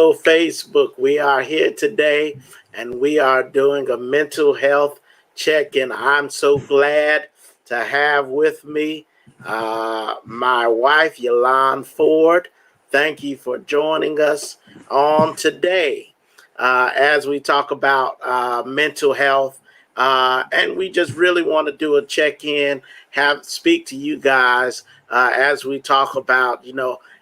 Hello, Facebook. We are here today and we are doing a mental health check in. I'm so glad to have with me my wife, Yolande Ford. Thank you for joining us on today as we talk about mental health. And we just really want to do a check in, speak to you guys as we talk about,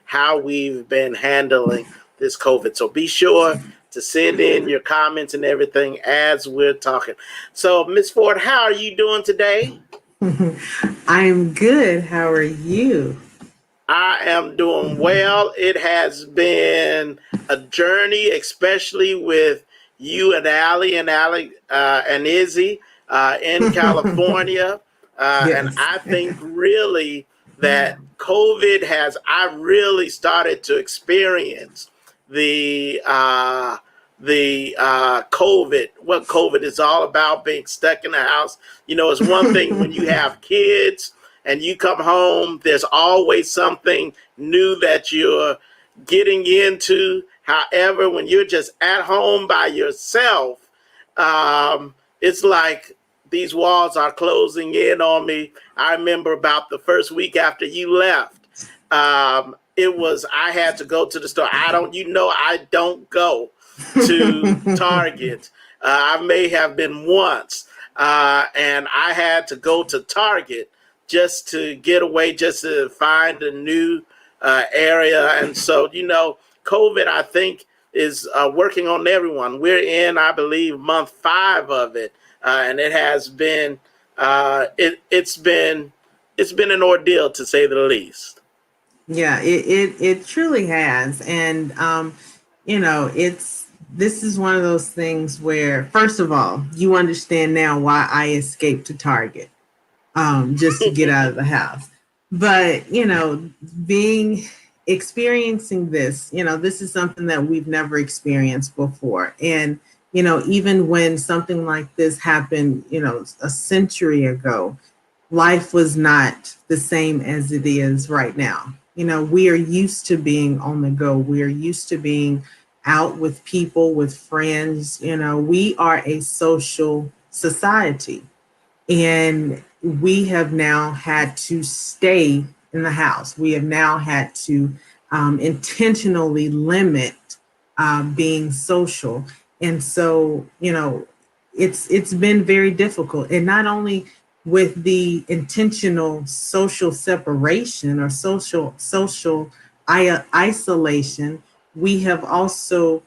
how we've been handling this COVID. So be sure to send in your comments and everything as we're talking. So, Miss Ford, how are you doing today? I'm good. How are you? I am doing well. It has been a journey, especially with you and Allie and Izzy in California. And Yes. I think really that I really started to experience the COVID, what COVID is all about, being stuck in the house. It's one thing when you have kids and you come home, there's always something new that you're getting into. However, when you're just at home by yourself, it's like these walls are closing in on me. I remember about the first week after you left, I had to go to the store. I don't go to Target. I may have been once, and I had to go to Target just to get away, just to find a new area. And so, COVID, I think, is working on everyone. We're in, I believe, month 5 of it, and it has been it's been an ordeal to say the least. Yeah, it truly has. And it's this is one of those things where, first of all, you understand now why I escaped to Target, just to get out of the house. But, being experiencing this, this is something that we've never experienced before. And, even when something like this happened, a century ago, life was not the same as it is right now. We are used to being on the go. We are used to being out with people, with friends. We are a social society. And we have now had to stay in the house. We have now had to intentionally limit being social. And so, it's been very difficult. And not only with the intentional social separation or social isolation, we have also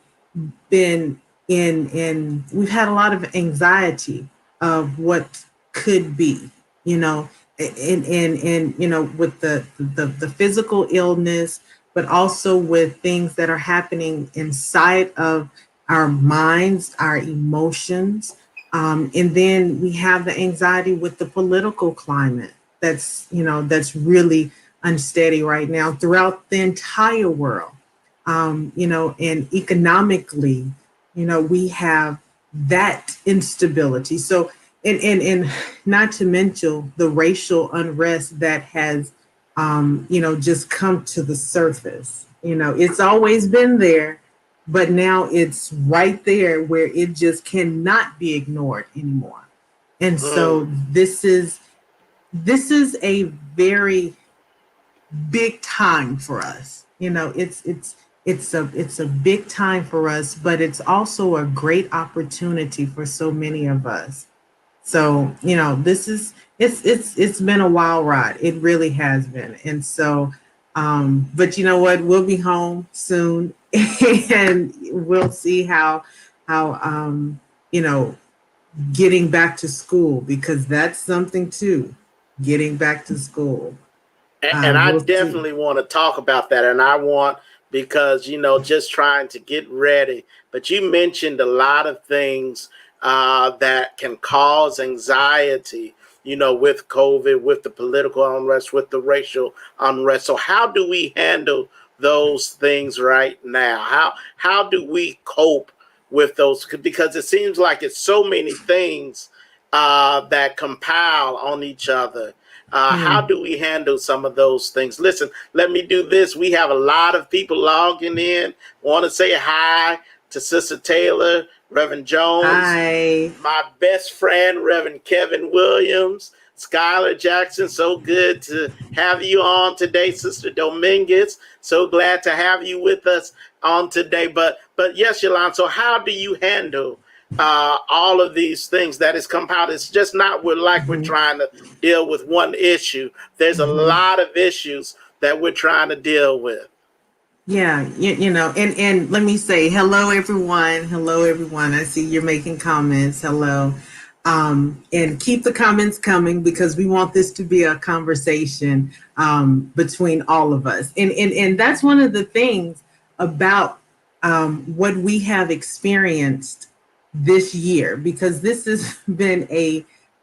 been in we've had a lot of anxiety of what could be, you know, and with the physical illness, but also with things that are happening inside of our minds, our emotions. And then we have the anxiety with the political climate that's really unsteady right now throughout the entire world. And economically, we have that instability. So, and not to mention the racial unrest that has, just come to the surface. It's always been there, but now it's right there where it just cannot be ignored anymore. And so Mm. this is a very big time for us. It's a big time for us, but it's also a great opportunity for so many of us. So, this is it's been a wild ride. It really has been. And so, but you know what? We'll be home soon and we'll see how getting back to school, because that's something too. Getting back to school. And I We'll see. definitely want to talk about that. And I want, because, just trying to get ready. But you mentioned a lot of things that can cause anxiety, with COVID, with the political unrest, with the racial unrest. So, how do we handle those things right now? How do we cope with those? Because it seems like it's so many things that compile on each other. How do we handle some of those things? Listen, let me do this. We have a lot of people logging in. Want to say hi to Sister Taylor, Reverend Jones, Hi. my best friend, Reverend Kevin Williams, Skylar Jackson. So good to have you on today, Sister Dominguez. So glad to have you with us on today. But yes, Yolanda, so how do you handle all of these things that has compounded? It's just not we're trying to deal with one issue. There's a lot of issues that we're trying to deal with. Yeah, you know, and let me say hello, everyone. Hello, everyone. I see you're making comments. Hello. And keep the comments coming because we want this to be a conversation between all of us. And that's one of the things about what we have experienced this year, because this has been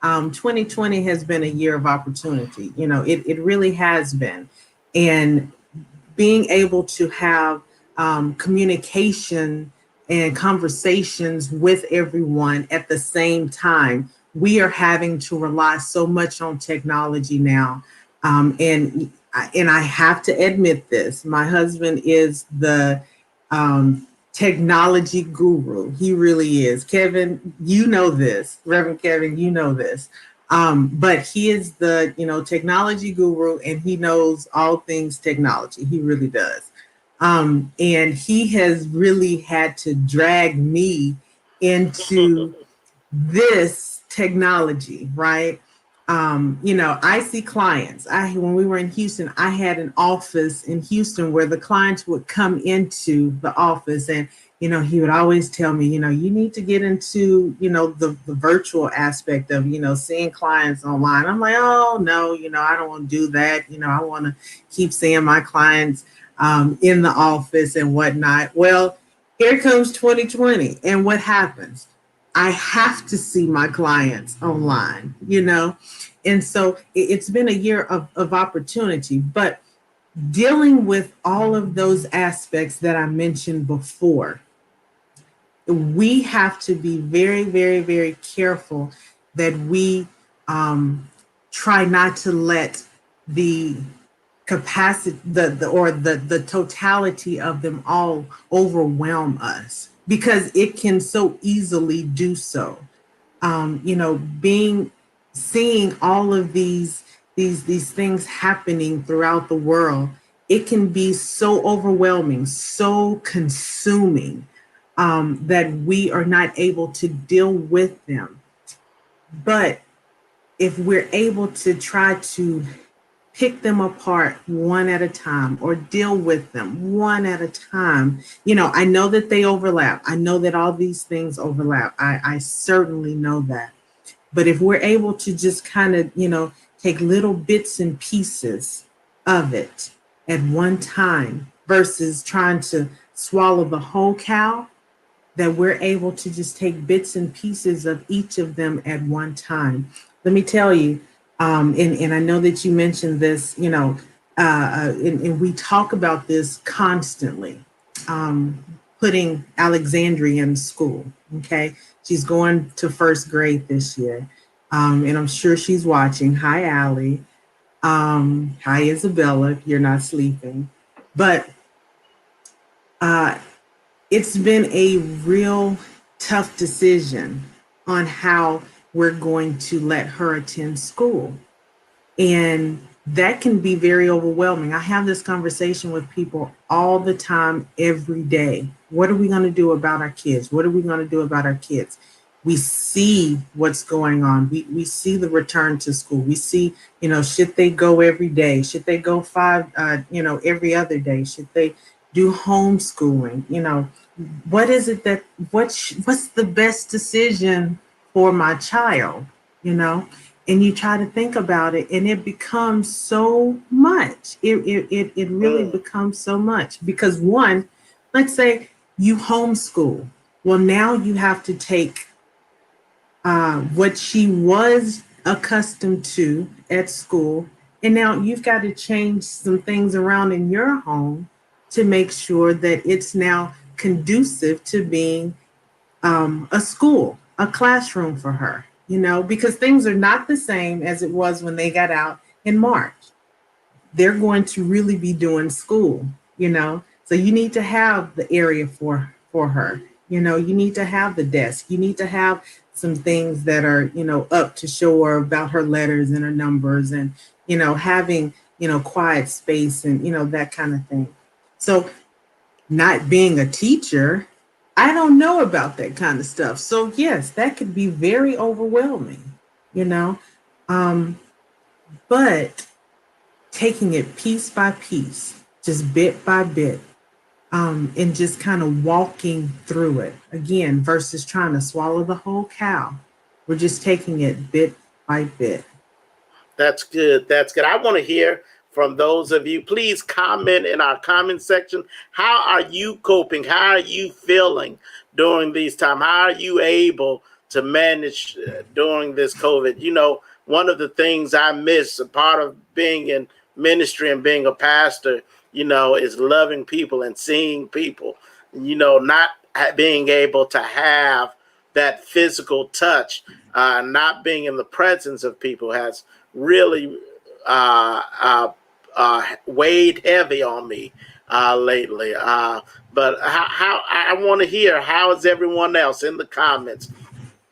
2020 has been a year of opportunity. You know, it really has been. And being able to have communication and conversations with everyone at the same time. We are having to rely so much on technology now. And I have to admit this, my husband is the technology guru. He really is. Kevin, you know this. Reverend Kevin, you know this. But he is the, technology guru, and he knows all things technology. He really does. And he has really had to drag me into this technology, right? I see clients. When we were in Houston, I had an office in Houston where the clients would come into the office, and he would always tell me, you need to get into, the virtual aspect of, seeing clients online. I'm like, oh no, I don't want to do that. I want to keep seeing my clients in the office and whatnot. Well, here comes 2020, and what happens? I have to see my clients online, and so it's been a year of opportunity, but dealing with all of those aspects that I mentioned before, we have to be very, very, very careful that we try not to let the capacity, the totality of them all overwhelm us, because it can so easily do so. Seeing all of these things happening throughout the world, it can be so overwhelming, so consuming, that we are not able to deal with them. But if we're able to try to pick them apart one at a time, or deal with them one at a time, I know that they overlap. I know that all these things overlap. I certainly know that. But if we're able to just kind of, take little bits and pieces of it at one time versus trying to swallow the whole cow, that we're able to just take bits and pieces of each of them at one time. Let me tell you, and I know that you mentioned this, and we talk about this constantly, putting Alexandria in school, okay? She's going to first grade this year, and I'm sure she's watching. Hi, Allie. Hi, Isabella, if you're not sleeping. But it's been a real tough decision on how we're going to let her attend school. And that can be very overwhelming. I have this conversation with people all the time, every day. What are we going to do about our kids? What are we going to do about our kids? We see what's going on. We see the return to school. We see, should they go every day? Should they go every other day? Should they do homeschooling? What is it that, what's the best decision for my child, and you try to think about it, and it becomes so much. It really becomes so much, because one, let's say you homeschool. Well, now you have to take what she was accustomed to at school, and now you've got to change some things around in your home to make sure that it's now conducive to being a school, a classroom for her, because things are not the same as it was when they got out in March. They're going to really be doing school, you know. So you need to have the area for her. You know, you need to have the desk. You need to have some things that are, you know, up to show her about her letters and her numbers and, you know, having, you know, quiet space and, you know, that kind of thing. So not being a teacher, I don't know about that kind of stuff. So yes, that could be very overwhelming, you know. Um, but taking it piece by piece, just bit by bit, and just kind of walking through it again versus trying to swallow the whole cow. We're just taking it bit by bit. That's good. That's good. I want to hear from those of you. Please comment in our comment section. How are you coping? How are you feeling during these times? How are you able to manage during this COVID? You know, one of the things I miss, a part of being in ministry and being a pastor, you know, is loving people and seeing people. You know, not being able to have that physical touch, not being in the presence of people has really weighed heavy on me lately. But how I want to hear, how is everyone else in the comments?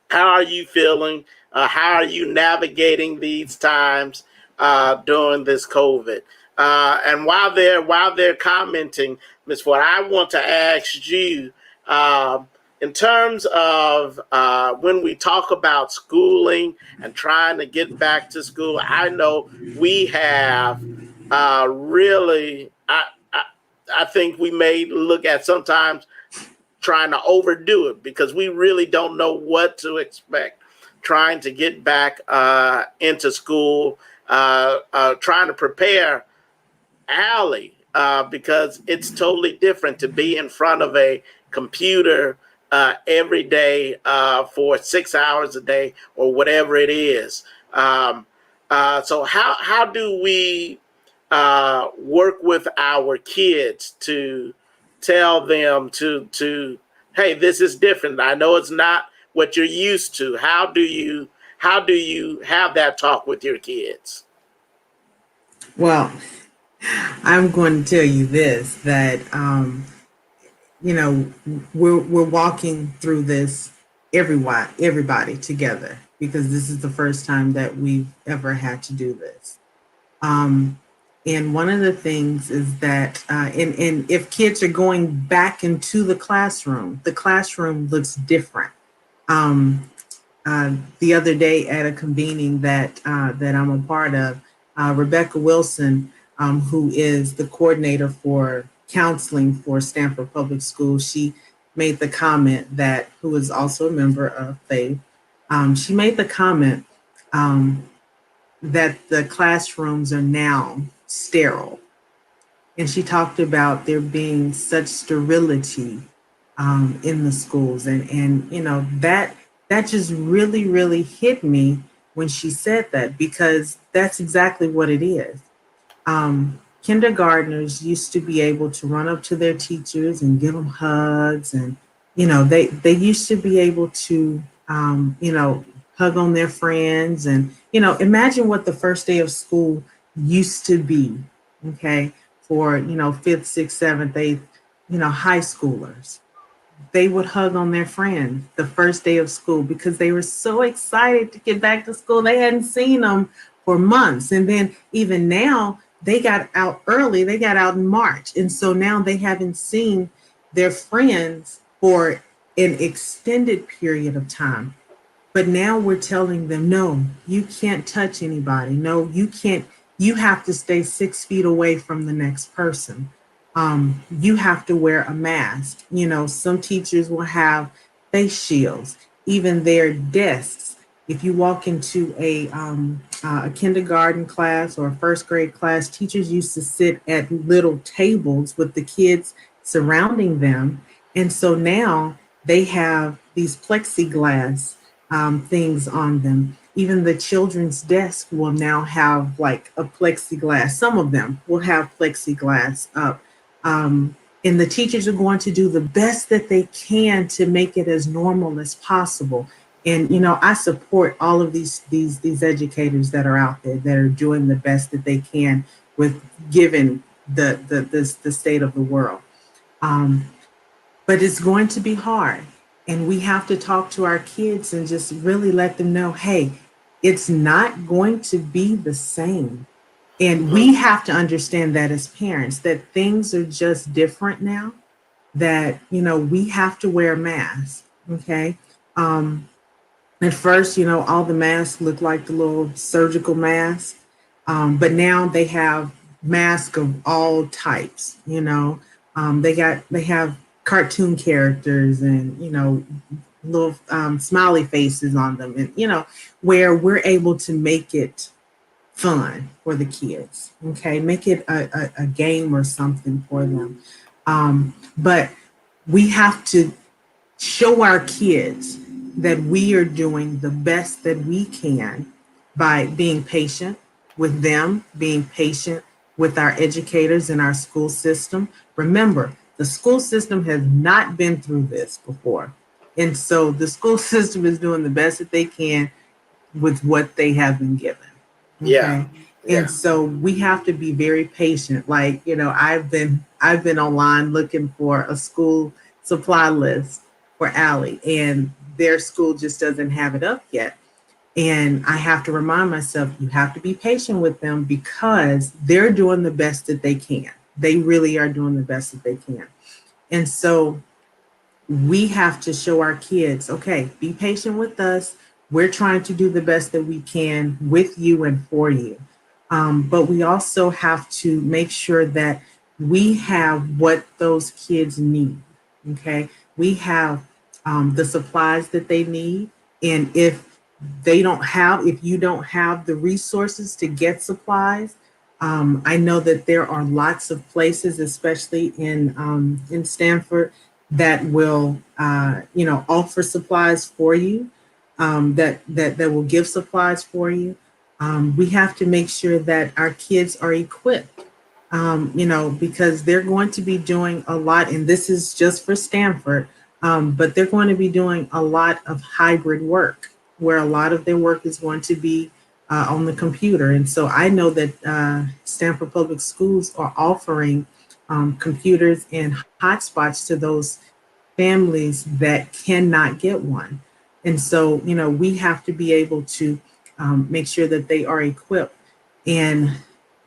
How are you feeling? How are you navigating these times during this COVID? And while they're commenting, Ms. Ford, I want to ask you, in terms of when we talk about schooling and trying to get back to school, I know we have really, I think we may look at sometimes trying to overdo it because we really don't know what to expect. Trying to get back into school, trying to prepare Allie, because it's totally different to be in front of a computer every day for 6 hours a day or whatever it is. So how do we work with our kids to tell them to hey, this is different. I know it's not what you're used to. How do you have that talk with your kids? Well, I'm going to tell you this that you know, we're walking through this everybody together because this is the first time that we've ever had to do this. Um, and one of the things is that, and if kids are going back into the classroom looks different. Um, the other day at a convening that I'm a part of, Rebecca Wilson, who is the coordinator for counseling for Stanford Public Schools, she made the comment that, who is also a member of Faith, she made the comment um, that the classrooms are now sterile. And she talked about there being such sterility in the schools. And you know, that just really hit me when she said that, because that's exactly what it is. Kindergartners used to be able to run up to their teachers and give them hugs, and you know, they used to be able to you know, hug on their friends, and you know, imagine what the first day of school used to be, okay, for, you know, fifth, sixth, seventh, eighth, you know, high schoolers. They would hug on their friends the first day of school because they were so excited to get back to school. They hadn't seen them for months. And then even now, they got out early. They got out in March. And so now they haven't seen their friends for an extended period of time. But now we're telling them, no, you can't touch anybody. No, you can't. You have to stay 6 feet away from the next person. You have to wear a mask. You know, some teachers will have face shields, even their desks. If you walk into a kindergarten class or a first grade class, teachers used to sit at little tables with the kids surrounding them. And so now they have these plexiglass things on them. Even the children's desk will now have like a plexiglass. Some of them will have plexiglass up. And the teachers are going to do the best that they can to make it as normal as possible. And I support all of these educators that are out there that are doing the best that they can with given the state of the world. Um, but it's going to be hard, and we have to talk to our kids and just really let them know, hey, it's not going to be the same. And we have to understand that as parents, that things are just different now, that we have to wear masks. Okay. At first, all the masks look like the little surgical mask, but now they have masks of all types. They have cartoon characters and little smiley faces on them, and where we're able to make it fun for the kids. Okay, make it a game or something for them. But we have to show our kids that we are doing the best that we can by being patient with them, being patient with our educators in our school system. Remember, the school system has not been through this before. And so the school system is doing the best that they can with what they have been given. Okay. Yeah. Yeah. And so we have to be very patient. Like, I've been online looking for a school supply list for Allie, and their school just doesn't have it up yet. And I have to remind myself, you have to be patient with them because they're doing the best that they can. They really are doing the best that they can. And so we have to show our kids, okay, be patient with us. We're trying to do the best that we can with you and for you. But we also have to make sure that we have what those kids need. Okay. We have the supplies that they need. And if you don't have the resources to get supplies, I know that there are lots of places, especially in Stanford, that will, offer supplies for you, that will give supplies for you. We have to make sure that our kids are equipped, because they're going to be doing a lot, and this is just for Stanford, but they're going to be doing a lot of hybrid work, where a lot of their work is going to be on the computer. And so I know that Stanford Public Schools are offering computers and hotspots to those families that cannot get one. And so, we have to be able to make sure that they are equipped. And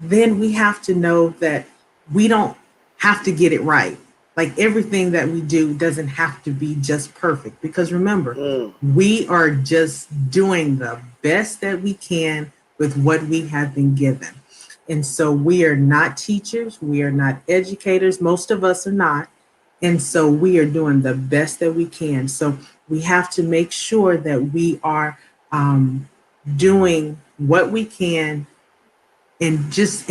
then we have to know that we don't have to get it right. Like everything that we do doesn't have to be just perfect, because remember, we are just doing the best that we can with what we have been given. And so we are not teachers, we are not educators, most of us are not. And so we are doing the best that we can. So we have to make sure that we are doing what we can, and just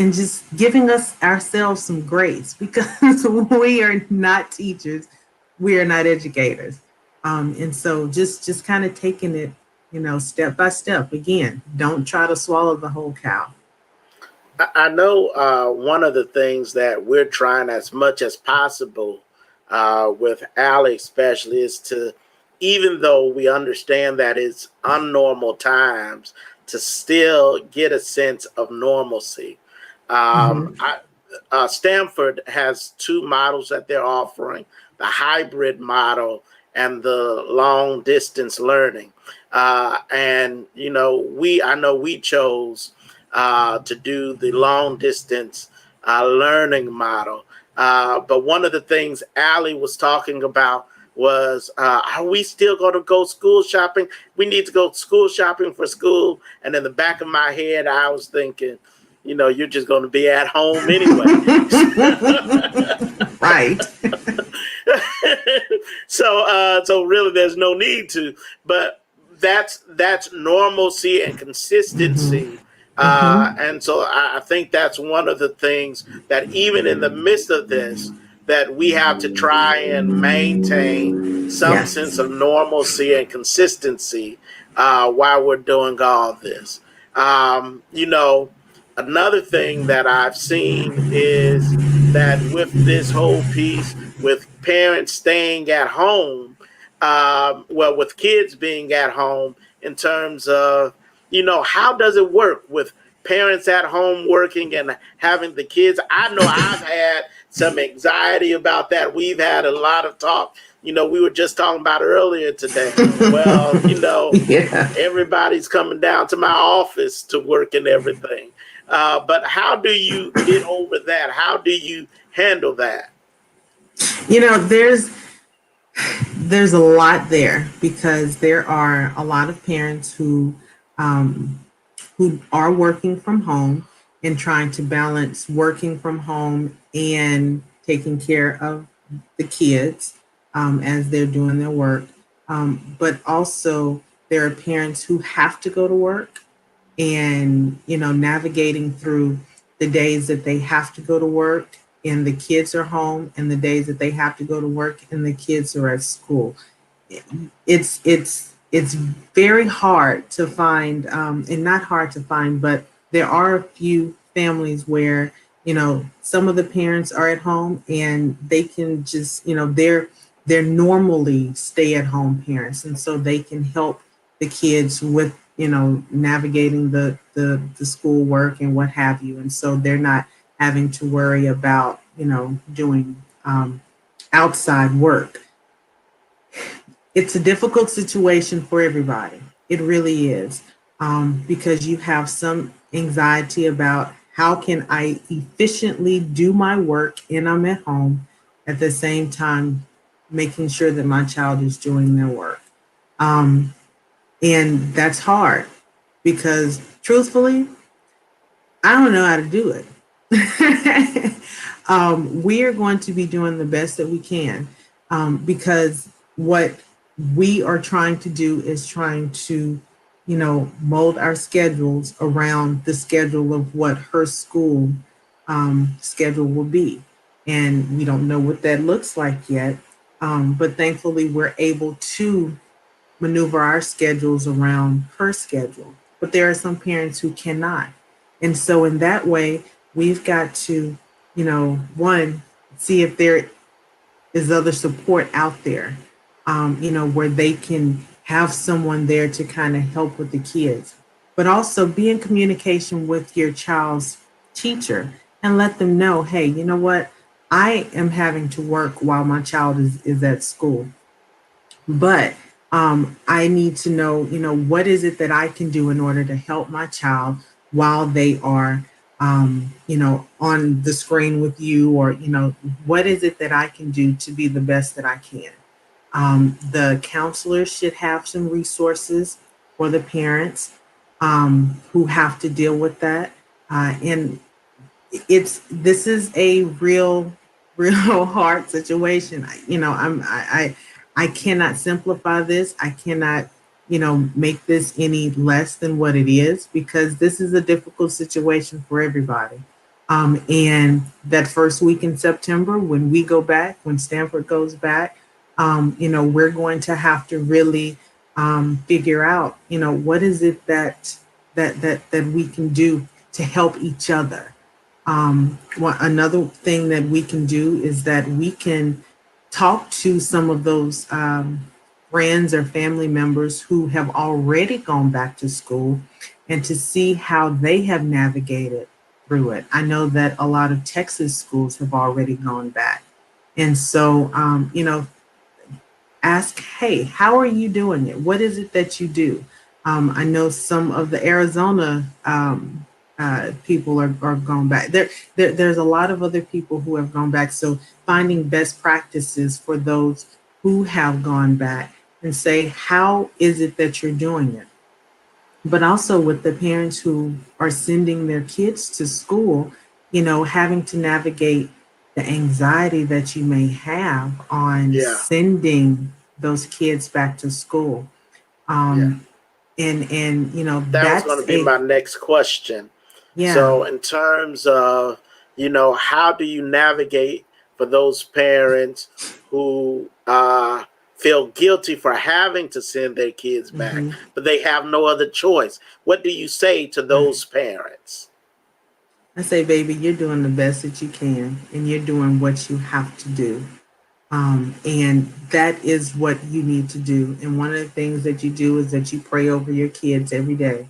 giving ourselves some grace, because we are not teachers, we are not educators. And so just kind of taking it, step by step. Again, don't try to swallow the whole cow. I know one of the things that we're trying as much as possible with Allie especially is to, even though we understand that it's unnormal times, to still get a sense of normalcy. Stanford has two models that they're offering, the hybrid model and the long distance learning. And, I know we chose to do the long distance learning model. But one of the things Allie was talking about was, are we still going to go school shopping? We need to go school shopping for school. And in the back of my head, I was thinking, you're just going to be at home anyway. Right. So really there's no need to, but that's normalcy and consistency. And so I think that's one of the things that even in the midst of this, that we have to try and maintain some sense of normalcy and consistency while we're doing all this. Another thing that I've seen is that with this whole piece with parents staying at home, well, with kids being at home, in terms of, how does it work with parents at home working and having the kids? I know I've had some anxiety about that. We've had a lot of talk. We were just talking about earlier today. Well, Yeah. everybody's coming down to my office to work and everything. But how do you get over that? How do you handle that? There's a lot there because there are a lot of parents um, who are working from home and trying to balance working from home and taking care of the kids as they're doing their work. But also, there are parents who have to go to work and, navigating through the days that they have to go to work and the kids are home and the days that they have to go to work and the kids are at school. It's very hard to find, and not hard to find, but there are a few families where some of the parents are at home and they can just they're normally stay at home parents, and so they can help the kids with navigating the school work and what have you, and so they're not having to worry about doing outside work. It's a difficult situation for everybody. It really is. Because you have some anxiety about how can I efficiently do my work and I'm at home at the same time making sure that my child is doing their work. Um, and that's hard because truthfully, I don't know how to do it. We are going to be doing the best that we can because what we are trying to do is trying to, mold our schedules around the schedule of what her school schedule will be. And we don't know what that looks like yet. But thankfully, we're able to maneuver our schedules around her schedule. But there are some parents who cannot. And so, in that way, we've got to, one, see if there is other support out there, where they can have someone there to kind of help with the kids, but also be in communication with your child's teacher and let them know, hey, you know what? I am having to work while my child is at school, but I need to know, what is it that I can do in order to help my child while they are, on the screen with you, or, what is it that I can do to be the best that I can? The counselors should have some resources for the parents who have to deal with that. And this is a real hard situation. I cannot simplify this. I cannot, make this any less than what it is because this is a difficult situation for everybody. And that first week in September, when we go back, when Stanford goes back, we're going to have to really figure out, what is it that we can do to help each other. Another thing that we can do is that we can talk to some of those friends or family members who have already gone back to school and to see how they have navigated through it. I know that a lot of Texas schools have already gone back. And so, ask, hey, how are you doing it? What is it that you do? I know some of the Arizona people are going back. There's a lot of other people who have gone back. So finding best practices for those who have gone back and say, how is it that you're doing it? But also with the parents who are sending their kids to school, having to navigate the anxiety that you may have on Yeah, sending those kids back to school. yeah. Um, and That was going that's to be my next question. yeah. So, in terms of, how do you navigate for those parents who feel guilty for having to send their kids back, Mhm. but they have no other choice? What do you say to Right. those parents? I say, baby, you're doing the best that you can, and you're doing what you have to do. And that is what you need to do. And one of the things that you do is that you pray over your kids every day.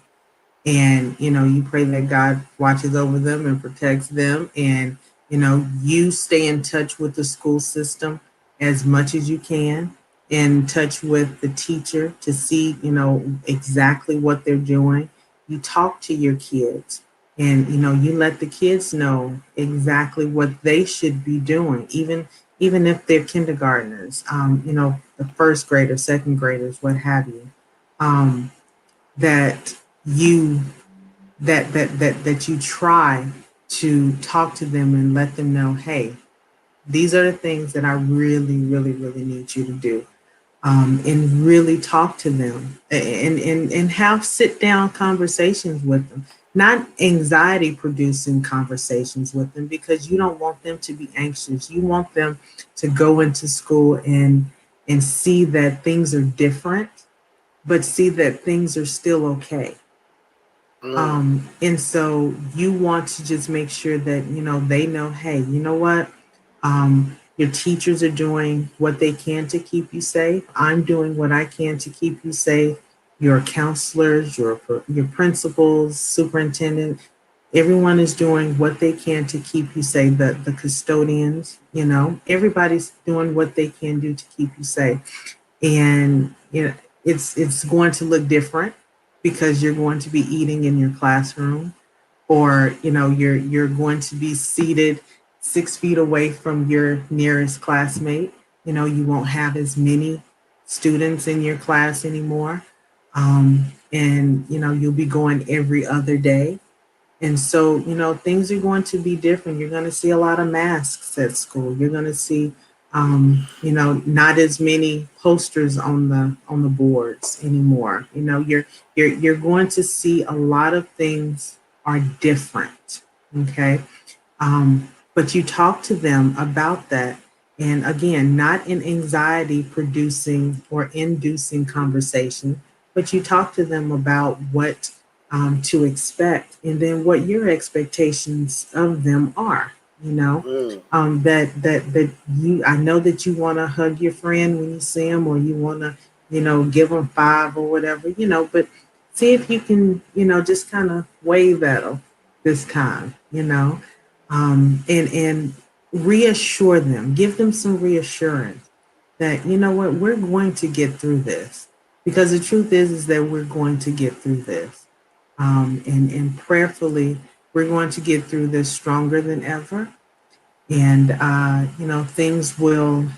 And, you pray that God watches over them and protects them. And, you stay in touch with the school system as much as you can, in touch with the teacher to see, exactly what they're doing. You talk to your kids and, you let the kids know exactly what they should be doing, even if they're kindergartners, the first graders, second graders, what have you, that you that you try to talk to them and let them know, hey, these are the things that I really, really, really need you to do. And really talk to them and have sit down conversations with them, not anxiety producing conversations with them, because you don't want them to be anxious. You want them to go into school and see that things are different, but see that things are still okay. Mm, And so you want to just make sure that, they know, hey, you know what? Your teachers are doing what they can to keep you safe. I'm doing what I can to keep you safe. Your counselors, your principals, superintendent, everyone is doing what they can to keep you safe. The custodians, everybody's doing what they can do to keep you safe. And it's going to look different because you're going to be eating in your classroom, or you're going to be seated 6 feet away from your nearest classmate. You won't have as many students in your class anymore. And you'll be going every other day. And so, things are going to be different. You're going to see a lot of masks at school. You're going to see, not as many posters on the boards anymore. You're going to see a lot of things are different. Okay. But you talk to them about that. And again, not an anxiety producing or inducing conversation, but you talk to them about what to expect, and then what your expectations of them are. mm, That I know that you want to hug your friend when you see them, or you want to, give them five or whatever, but see if you can, just kind of wave at them this time, and reassure them, give them some reassurance that, what, we're going to get through this, because the truth is that we're going to get through this, and prayerfully we're going to get through this stronger than ever. And things will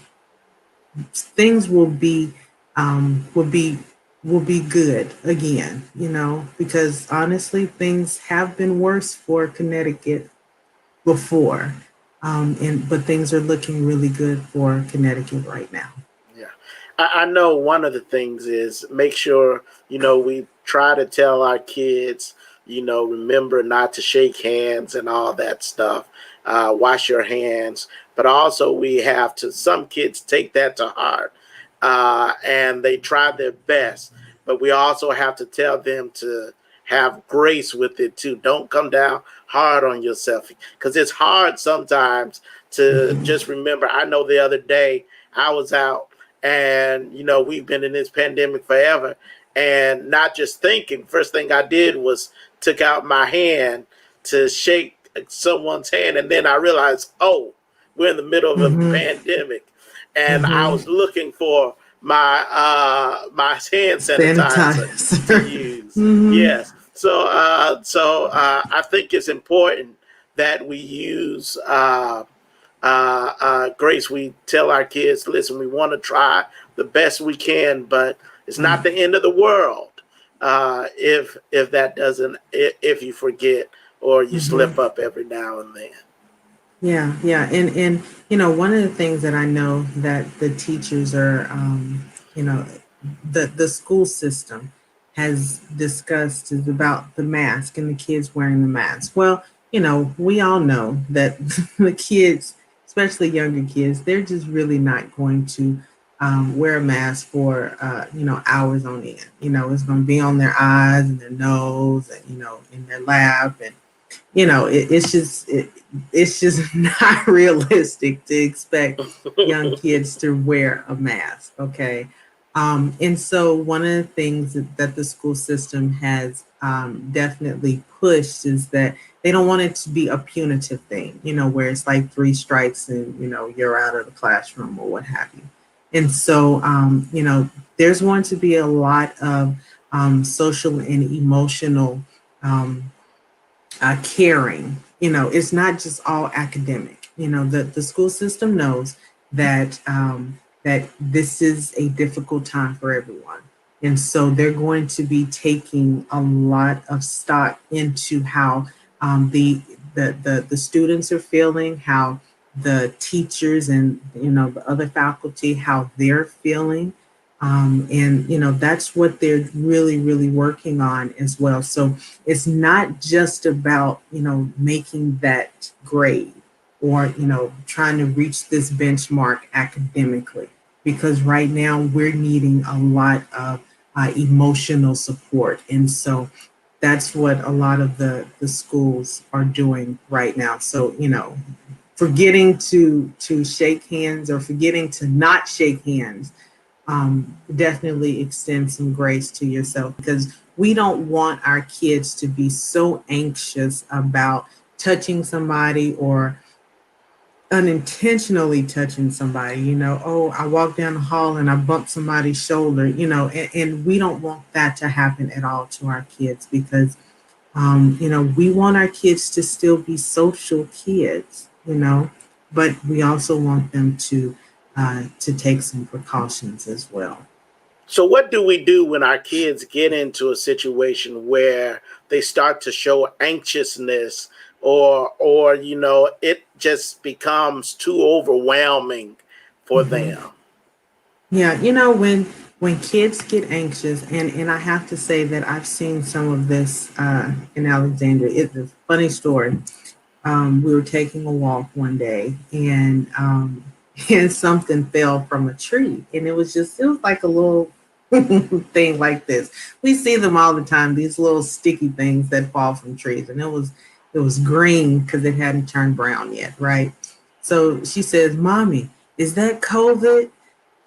be will be good again, because honestly things have been worse for Connecticut before. But things are looking really good for Connecticut right now. yeah. I know one of the things is make sure, we try to tell our kids, remember not to shake hands and all that stuff. Wash your hands. But also, we have to, some kids take that to heart, and they try their best. But we also have to tell them to have grace with it too. Don't come down hard on yourself, because it's hard sometimes to Mhm. just remember. I know the other day I was out, and we've been in this pandemic forever, and not just thinking. First thing I did was took out my hand to shake someone's hand, and then I realized, oh, we're in the middle of a Mhm. pandemic, and I Mhm. was looking for my hand sanitizer to Sanitizer. use. Mhm. Yes. So I think it's important that we use grace. We tell our kids, listen, we want to try the best we can, but it's not Right. the end of the world if that doesn't, if you forget or you slip Mhm. up every now and then. Yeah, yeah, and one of the things that I know that the teachers are, you know, the school system has discussed is about the mask and the kids wearing the mask. Well, we all know that the kids, especially younger kids, they're just really not going to wear a mask for hours on end. It's going to be on their eyes and their nose and in their lap, it's just not realistic to expect young kids to wear a mask. Okay. And so one of the things that the school system has definitely pushed is that they don't want it to be a punitive thing, where it's like three strikes and, you're out of the classroom or what have you. And so, there's going to be a lot of social and emotional um, caring. It's not just all academic. The school system knows that this is a difficult time for everyone. And so they're going to be taking a lot of stock into how the students are feeling, how the teachers and the other faculty, how they're feeling. And that's what they're really, really working on as well. So it's not just about making that grade or trying to reach this benchmark academically, because right now we're needing a lot of emotional support. And so that's what a lot of the schools are doing right now. So forgetting to shake hands or forgetting to not shake hands, definitely extend some grace to yourself, because we don't want our kids to be so anxious about touching somebody or unintentionally touching somebody. Oh, I walked down the hall and I bumped somebody's shoulder, and we don't want that to happen at all to our kids, because we want our kids to still be social kids, but we also want them to take some precautions as well. So, what do we do when our kids get into a situation where they start to show anxiousness, or it just becomes too overwhelming for Mhm. them? Yeah, when kids get anxious, and I have to say that I've seen some of this in Alexandria. It's a funny story. We were taking a walk one day, and and something fell from a tree, and it was like a little thing like this. We see them all the time. These little sticky things that fall from trees, and it was green because it hadn't turned brown yet, right? So she says, "Mommy, is that COVID?"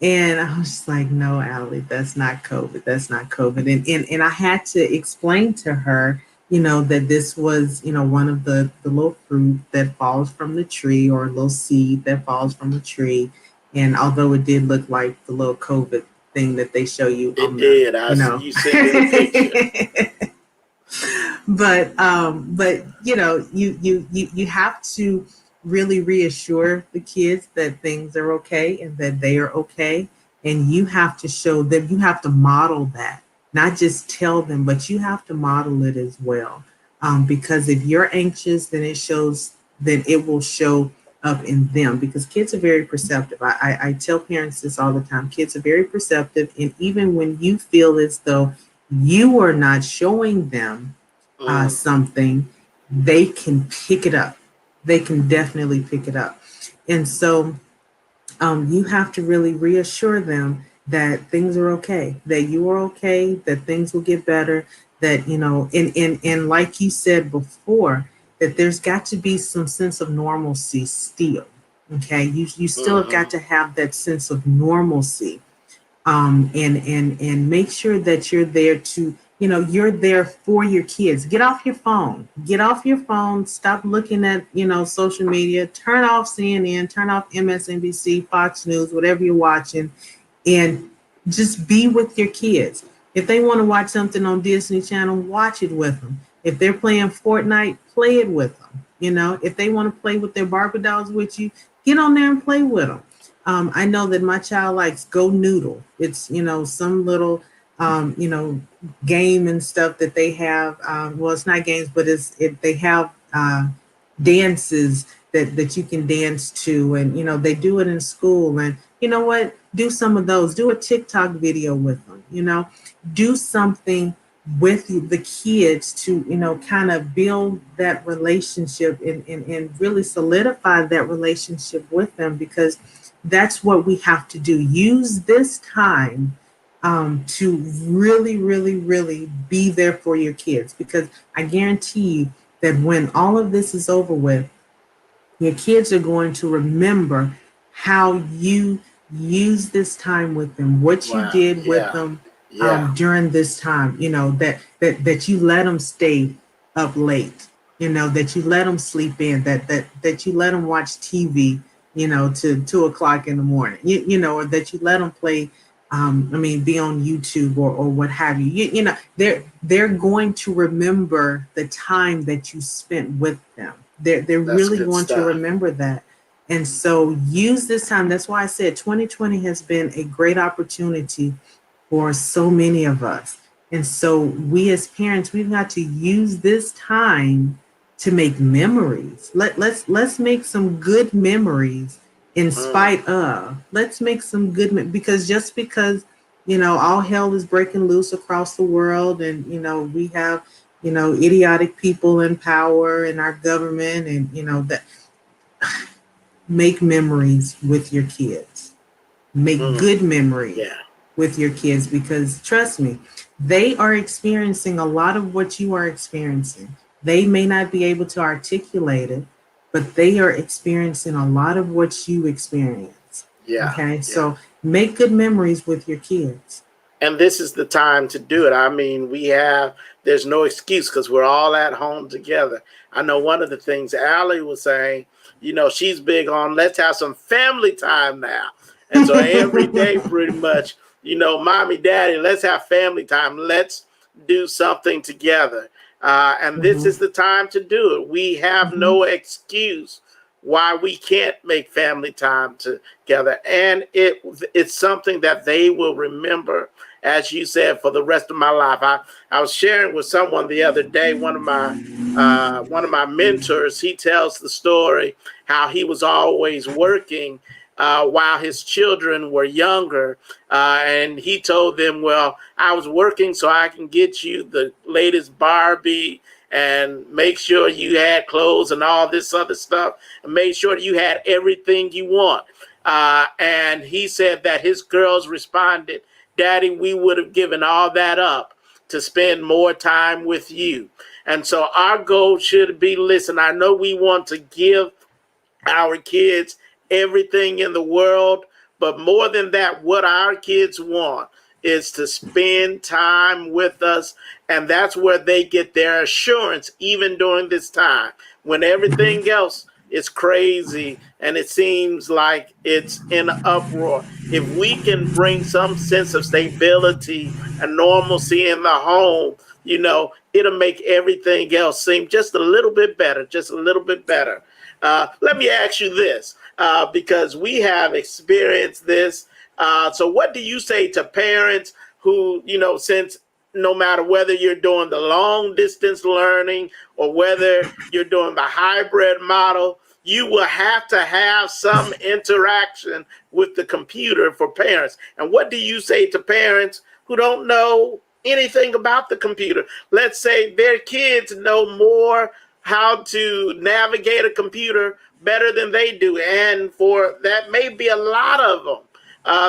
And I was just like, no, Allie, that's not COVID. That's not COVID. And I had to explain to her, that this was, one of the little fruit that falls from the tree, or a little seed that falls from the tree. And although it did look like the little COVID thing that they show you It on the, did. You sent me the picture. but you have to really reassure the kids that things are okay and that they are okay, and you have to show them, you have to model that, not just tell them, but you have to model it as well, because if you're anxious, then it will show up in them, because kids are very perceptive. I tell parents this all the time. Kids are very perceptive, and even when you feel as though you are not showing them Mm. something, they can pick it up. They can definitely pick it up. And so you have to really reassure them that things are okay, that you are okay, that things will get better, that, and like you said before, that there's got to be some sense of normalcy still. Okay. You still have got Hmm. to have that sense of normalcy, and make sure that you're there to, you're there for your kids. Get off your phone. Get off your phone. Stop looking at, social media. Turn off CNN. Turn off MSNBC, Fox News, whatever you're watching, and just be with your kids. If they want to watch something on Disney Channel, watch it with them. If they're playing Fortnite, play it with them. If they want to play with their Barbie dolls with you, get on there and play with them. I know that my child likes Go Noodle. It's, some little, game and stuff that they have. Well, it's not games, but they have dances that you can dance to, and they do it in school. And you know what, do some of those. Do a TikTok video with them. Do something with the kids to kind of build that relationship, and really solidify that relationship with them, because that's what we have to do. Use this time to really, really, really be there for your kids, because I guarantee you that when all of this is over with, your kids are going to remember how you use this time with them, what you Wow. did with Yeah. them Yeah. during this time. You know that you let them stay up late. You know that you let them sleep in. That you let them watch TV. You know, to 2 o'clock in the morning. You know, or that you let them play. Be on YouTube or what have you. You know, they're going to remember the time that you spent with them. They're That's really good going to stuff. remember that. And so use this time. That's why I said 2020 has been a great opportunity for so many of us. And so we as parents, we've got to use this time to make memories. Let's make some good memories in Mm. spite of. Let's make some good because just because all hell is breaking loose across the world, and we have idiotic people in power in our government, and that make memories with your kids. Make Mm. good memories Yeah. with your kids because trust me, they are experiencing a lot of what you are experiencing. They may not be able to articulate it, but they are experiencing a lot of what you experience. Yeah. Okay, Yeah. so make good memories with your kids. And this is the time to do it. I mean, there's no excuse because we're all at home together. I know one of the things Allie was saying, she's big on let's have some family time now. And so every day, pretty much, mommy, daddy, let's have family time. Let's do something together. And this Mhm, is the time to do it. We have mhm. no excuse why we can't make family time together. And it's something that they will remember, as you said, for the rest of my life. I was sharing with someone the other day, one of my mentors. He tells the story how he was always working while his children were younger, and he told them, "Well, I was working so I can get you the latest Barbie." And make sure you had clothes and all this other stuff, and make sure you had everything you want. And he said that his girls responded, Daddy, we would have given all that up to spend more time with you. And so our goal should be, listen, I know we want to give our kids everything in the world, but more than that, what our kids want is to spend time with us. And that's where they get their assurance, even during this time when everything else is crazy and it seems like it's in uproar. If we can bring some sense of stability and normalcy in the home, it'll make everything else seem just a little bit better, just a little bit better. Let me ask you this, because we have experienced this. So, what do you say to parents who, since no matter whether you're doing the long distance learning or whether you're doing the hybrid model, you will have to have some interaction with the computer for parents. And what do you say to parents who don't know anything about the computer? Let's say their kids know more how to navigate a computer better than they do. And for that may be a lot of them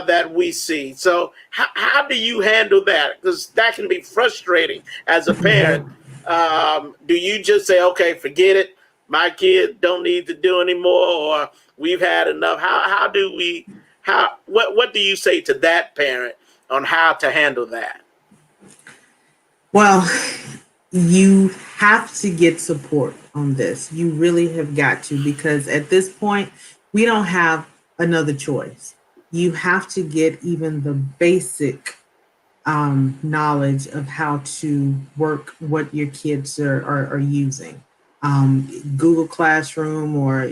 that we see. So how do you handle that? Because that can be frustrating as a parent. Do you just say, okay, forget it, my kid don't need to do anymore, or we've had enough? How do we, what do you say to that parent on how to handle that? Well, you have to get support on this. You really have got to, because at this point, we don't have another choice. You have to get even the basic knowledge of how to work what your kids are using. Google Classroom, or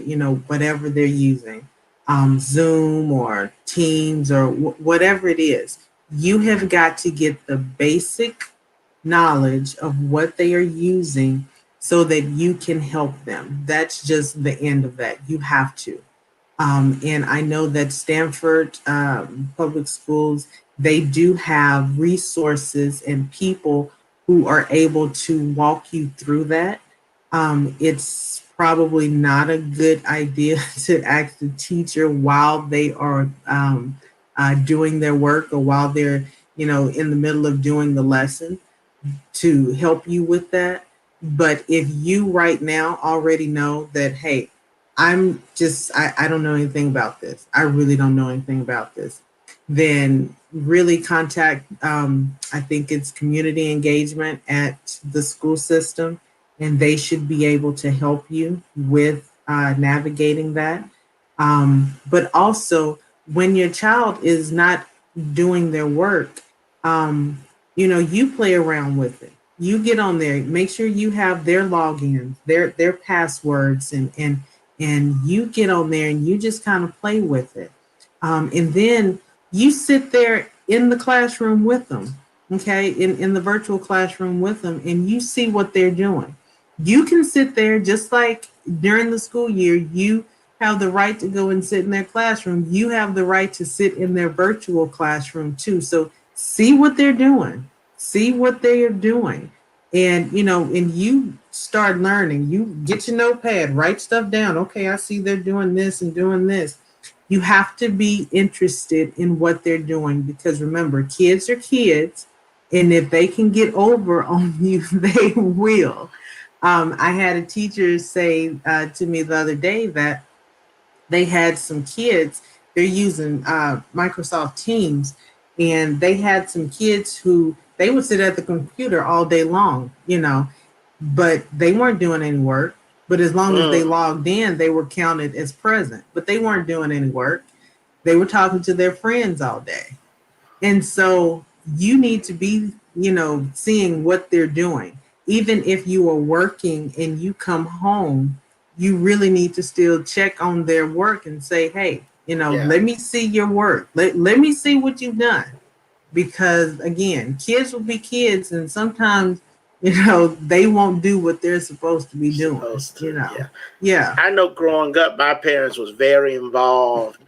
whatever they're using, Zoom or Teams or whatever it is. You have got to get the basic knowledge of what they are using so that you can help them. That's just the end of that. You have to. And I know that Stanford Public Schools, they do have resources and people who are able to walk you through that. It's probably not a good idea to ask the teacher while they are doing their work, or while they're in the middle of doing the lesson, to help you with that. But if you right now already know that, hey, I don't know anything about this. I really don't know anything about this. Then really contact, I think it's community engagement at the school system, and they should be able to help you with navigating that. But also, when your child is not doing their work, um, you play around with it. You get on there, make sure you have their logins, their passwords, and you get on there and you just kind of play with it. And then you sit there in the classroom with them, okay, in the virtual classroom with them, and you see what they're doing. You can sit there just like during the school year, you have the right to go and sit in their classroom. You have the right to sit in their virtual classroom too. So see what they're doing, see what they are doing. And and you start learning. You get your notepad, write stuff down. Okay, I see they're doing this and doing this. You have to be interested in what they're doing, because remember, kids are kids, and if they can get over on you, they will. I had a teacher say to me the other day that they had some kids, they're using Microsoft Teams, and they had some kids who they would sit at the computer all day long, but they weren't doing any work. But as long as they logged in, they were counted as present, but they weren't doing any work. They were talking to their friends all day. And so you need to be, seeing what they're doing. Even if you are working and you come home, you really need to still check on their work and say, hey, let me see your work. Let me see what you've done. Because again, kids will be kids, and sometimes, they won't do what they're supposed to be doing. Yeah. I know growing up, my parents was very involved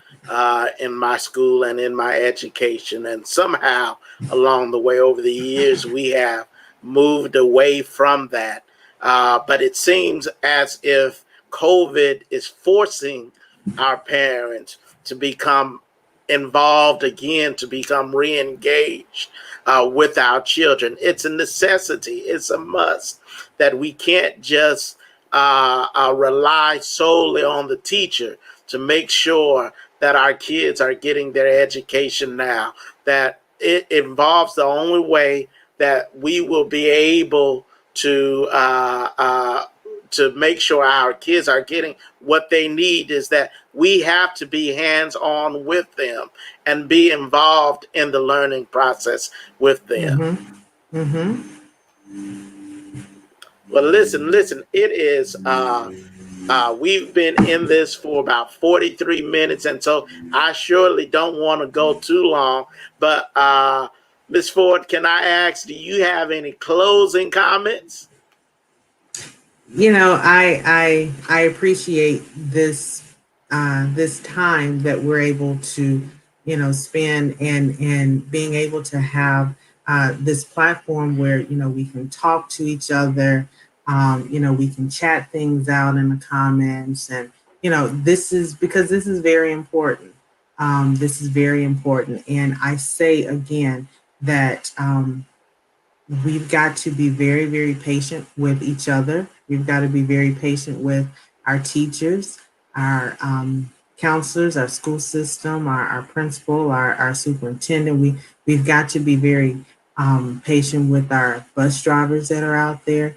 in my school and in my education. And somehow along the way over the years, we have moved away from that. But it seems as if COVID is forcing our parents to become involved again, to become re-engaged with our children. It's a necessity. It's a must that we can't just rely solely on the teacher to make sure that our kids are getting their education now. That it involves the only way that we will be able to make sure our kids are getting what they need is that we have to be hands-on with them and be involved in the learning process with them. Well, listen, it is, we've been in this for about 43 minutes, and so I surely don't want to go too long, but Ms. Ford, can I ask, do you have any closing comments? I appreciate this time that we're able to spend, and being able to have this platform where we can talk to each other. We can chat things out in the comments, and this is because this is very important. This is very important, and I say again that we've got to be very, very patient with each other. We've got to be very patient with our teachers, our counselors, our school system, our principal, our superintendent. We've got to be very patient with our bus drivers that are out there.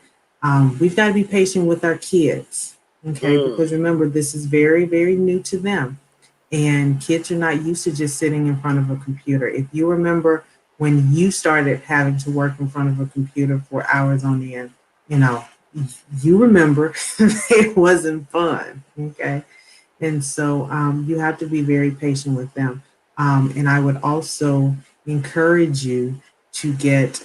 We've got to be patient with our kids, okay? Because remember, this is very, very new to them. And kids are not used to just sitting in front of a computer. If you remember when you started having to work in front of a computer for hours on end, you remember it wasn't fun, okay? And so you have to be very patient with them. And I would also encourage you to get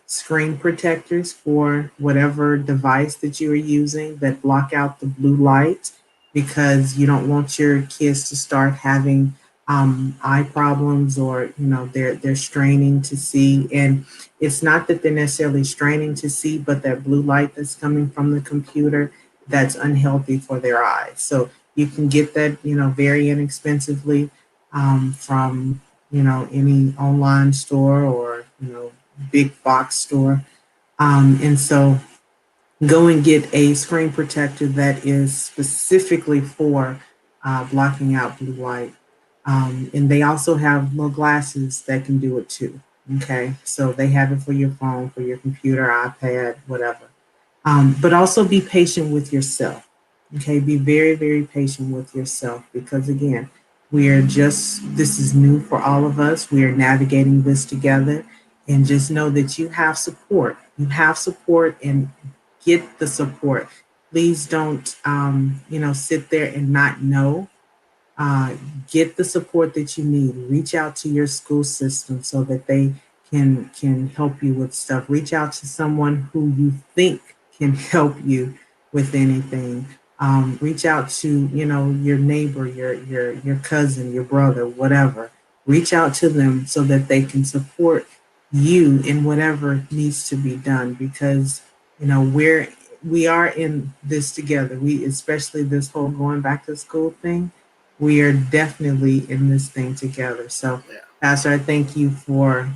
screen protectors for whatever device that you are using that block out the blue light, because you don't want your kids to start having eye problems, or they're straining to see. And it's not that they're necessarily straining to see, but that blue light that's coming from the computer, that's unhealthy for their eyes. So you can get that very inexpensively from any online store or big box store. And so go and get a screen protector that is specifically for blocking out blue light. And they also have little glasses that can do it too. Okay, so they have it for your phone, for your computer, iPad, whatever. But also be patient with yourself. Okay, be very, very patient with yourself because again, this is new for all of us. We are navigating this together. And just know that you have support. You have support and get the support. Please don't, sit there and not know. uh, get the support that you need. Reach out to your school system so that they can help you with stuff. Reach out to someone who you think can help you with anything. Reach out to your neighbor, your cousin, your brother, whatever. Reach out to them so that they can support you in whatever needs to be done because we are in this together. We especially this whole going back to school thing, we are definitely in this thing together. So, Yeah. Pastor, I thank you for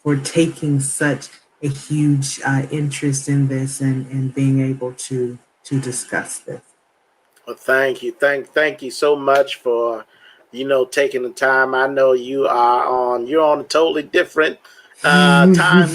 for taking such a huge interest in this and being able to discuss this. Well, thank you. Thank you so much for, taking the time. I know you're on a totally different time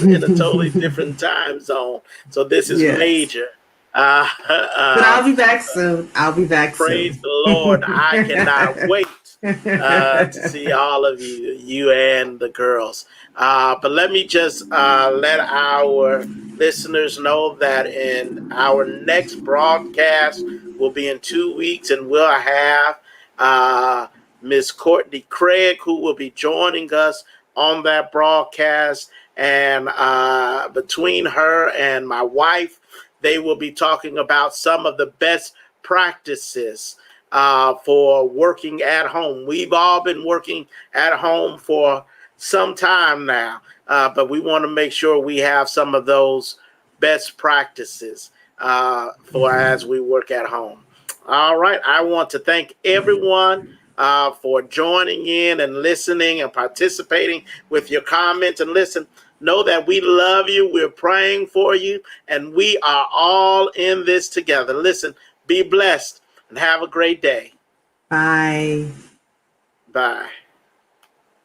in a totally different time zone. So this is Yes. major. But I'll be back soon. I'll be back Praise soon. the Lord. I cannot wait to see all of you and the girls. But let me just let our listeners know that in our next broadcast will be in 2 weeks, and we'll have Miss Courtney Craig, who will be joining us on that broadcast. And between her and my wife, they will be talking about some of the best practices for working at home. We've all been working at home for some time now, but we want to make sure we have some of those best practices for as we work at home. All right. I want to thank everyone for joining in and listening and participating with your comments. And listen, know that we love you. We're praying for you, and we are all in this together. Listen, be blessed and have a great day. Bye. Bye.